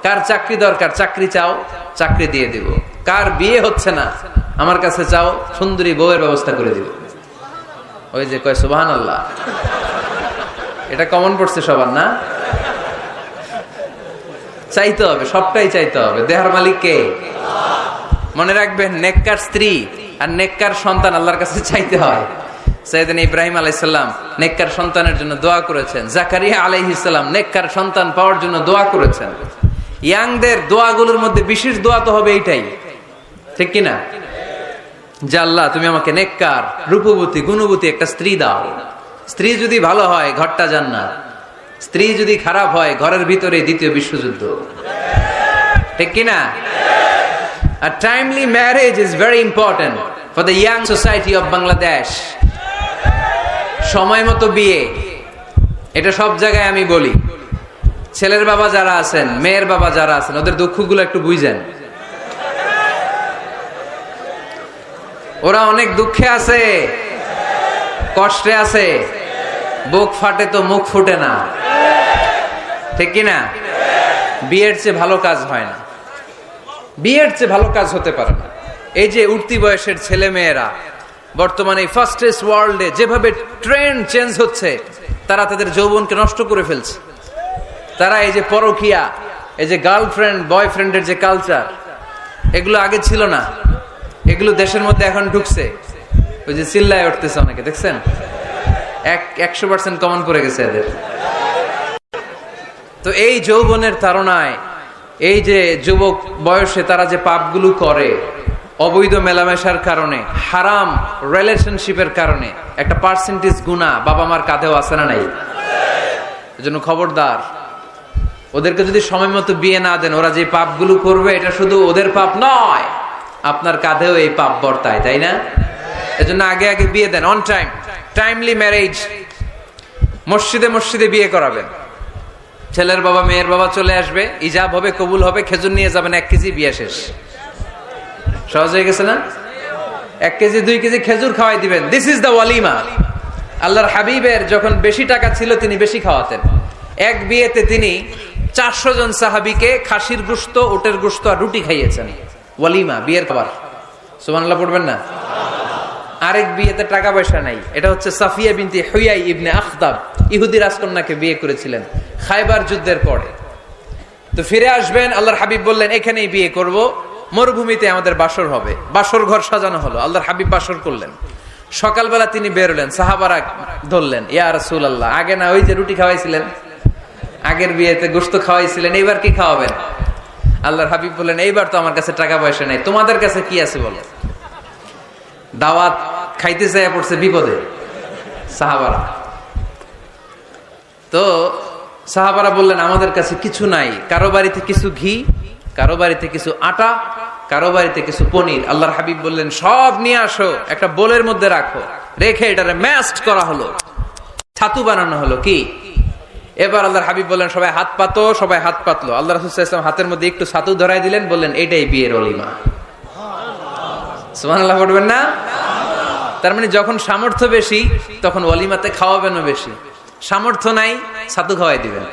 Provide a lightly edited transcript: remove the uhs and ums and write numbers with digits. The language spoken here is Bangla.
কার চাকরি দরকার, চাকরি চাও, চাকরি দিয়ে দিব। কার বিয়ে হচ্ছে না, আমার কাছে চাও, সুন্দরী বউয়ের ব্যবস্থা করে দিব। ওই যে কয় সুবহানাল্লাহ, এটা কমন পড়ছে সবার না? চাইতে হবে, সবটাই চাইতে হবে। দেহার মালিক কে? মনে রাখবেন, নেককার স্ত্রী আর নেককার সন্তান আল্লাহর কাছে চাইতে হয়। সাইয়েদনা ইব্রাহিম আলাইহিস সালাম নেককার সন্তানের জন্য দোয়া করেছেন। জাকারিয়া আলাইহিস সালাম নেককার সন্তান পাওয়ার জন্য দোয়া করেছেন। ইয়াংদের দোয়াগুলোর মধ্যে বিশেষ দোয়া তো হবে এইটাই, ঠিক কি না? যে আল্লাহ তুমি আমাকে নেককার, রূপবতী, গুণবতী একটা স্ত্রী দাও। স্ত্রী যদি ভালো হয় ঘরটা জান্নাত, স্ত্রী যদি খারাপ হয় ঘরের ভিতরে দ্বিতীয় বিশ্বযুদ্ধ, ঠিক কি না? A timely marriage is very important for the young society of Bangladesh. সময় মতো বিয়ে, এটা সব জায়গায় আমি বলি। ছেলের বাবা যারা আছেন, মেয়ের বাবা যারা আছেন, ওদের দুঃখগুলো একটু বুঝেন। ওরা অনেক দুঃখে আছে, কষ্টে আছে, বুক ফাটে তো মুখ ফুটে না, ঠিক কি না? বিয়ের চেয়ে ভালো কাজ হয় না, বিয়ের চেয়ে ভালো কাজ হতে পারে না। এই যে উঠতি বয়সের ছেলে মেয়েরা বর্তমানে ফাস্টেস্ট ওয়ার্ল্ডে যেভাবে ট্রেন্ড চেঞ্জ হচ্ছে, তারা তাদের যৌবনকে নষ্ট করে ফেলছে। তারা এই যে পরকীয়া, এই যে গার্লফ্রেন্ড বয়ফ্রেন্ডের যে কালচার, এগুলো আগে ছিল না, এগুলো দেশের মধ্যে এখন ঢুকছে। ওই যে চিল্লায় উঠতেছে অনেকে, দেখছেন? 100% কমন পড়ে গেছে এদের। তো এই যৌবনের তাড়নায়, এই যে যুবক বয়সে তারা যে পাপগুলো করে, অবৈধ মেলামেশার কারণে, হারাম রিলেশনশিপের কারণে একটা পার্সেন্টেজ গুনাহ বাবা মার কাঁধেও আছে না নাই? এজন্য খবরদার, ওদেরকে যদি সময় মতো বিয়ে না দেন, ওরা যে পাপগুলো করবে এটা শুধু ওদের পাপ নয়, আপনার কাঁধেও এই পাপ বর্তায়, তাই না? এজন্য আগে আগে বিয়ে দেন, অন টাইম, টাইমলি ম্যারেজ। মসজিদে মসজিদে বিয়ে করাবেন। ছেলের বাবা মেয়ের বাবা চলে আসবে, ইজাব হবে, কবুল হবে, খেজুর নিয়ে যাবেন, 1 কেজি, বিয়ে শেষ। সহজ হয়ে গেছে না? 1 কেজি 2 কেজি খেজুর খাওয়াই দিবেন। দিস ইজ দ্য ওয়ালিমা। আল্লাহর হাবিবের যখন বেশি টাকা ছিল তিনি বেশি খাওয়াতেন। এক বিয়েতে তিনি 400 জন সাহাবীকে খাসির গোশত, উটের গোশত আর রুটি খাইয়েছেন। ওয়ালিমা, বিয়ের খাবার। সুবহানাল্লাহ পড়বেন না? আরেক বিয়েতে টাকা পয়সা নাই। এটা হচ্ছে সাফিয়া বিনতে হুয়াই ইবনে আখতাব, ইহুদি রাজকন্যাকে বিয়ে করেছিলেন খায়বার যুদ্ধের পরে। তো ফিরে আসবেন, আল্লাহর হাবিব বললেন এখানেই বিয়ে করব, মরুভূমিতে আমাদের বাসর হবে। বাসর ঘর সাজানো হলো, আল্লাহর হাবিব বাসর করলেন। সকালবেলা তিনি বেরোলেন, সাহাবারা ধরলেন, ইয়া রাসূলুল্লাহ, আগে না ওই যে রুটি খাওয়াইছিলেন, আগের বিয়েতে গোশত খাওয়াইছিলেন, এইবার কি খাওয়াবেন? আল্লাহর হাবিব বললেন এইবার তো আমার কাছে টাকা পয়সা নেই, তোমাদের কাছে কি আছে বলো? দাওয়াত খাইতে চাইয়া পড়ছে বিপদে সাহাবারা। তো সাহাবারা বললেন আমাদের কাছে কিছু নাই, কারো বাড়িতে কিছু ঘি, কারো বাড়িতে কিছু আটা, কারো বাড়িতে কিছু পনির। আল্লাহর হাবিব বললেন সব নিয়ে আসো, একটা বোলের মধ্যে রাখো। রেখে এটারে ম্যাশড করা হলো, ছাতু বানানো হলো। কি? এবার আল্লাহর হাবিব বললেন সবাই হাত পাতো, সবাই হাত পাতলো। আল্লাহ রাসূল সাল্লাল্লাহু আলাইহি ওয়াসাল্লাম হাতের মধ্যে একটু ছাতু ধরাই দিলেন, বললেন এটাই বিয়ের ওলিমা। সুবহানাল্লাহ পড়বেন না? তার মানে যখন সামর্থ্য বেশি তখন ওলিমাতে খাওয়াবেনও বেশি, সামর্থ্য নাই ছাতু খাওয়াই দিবেন।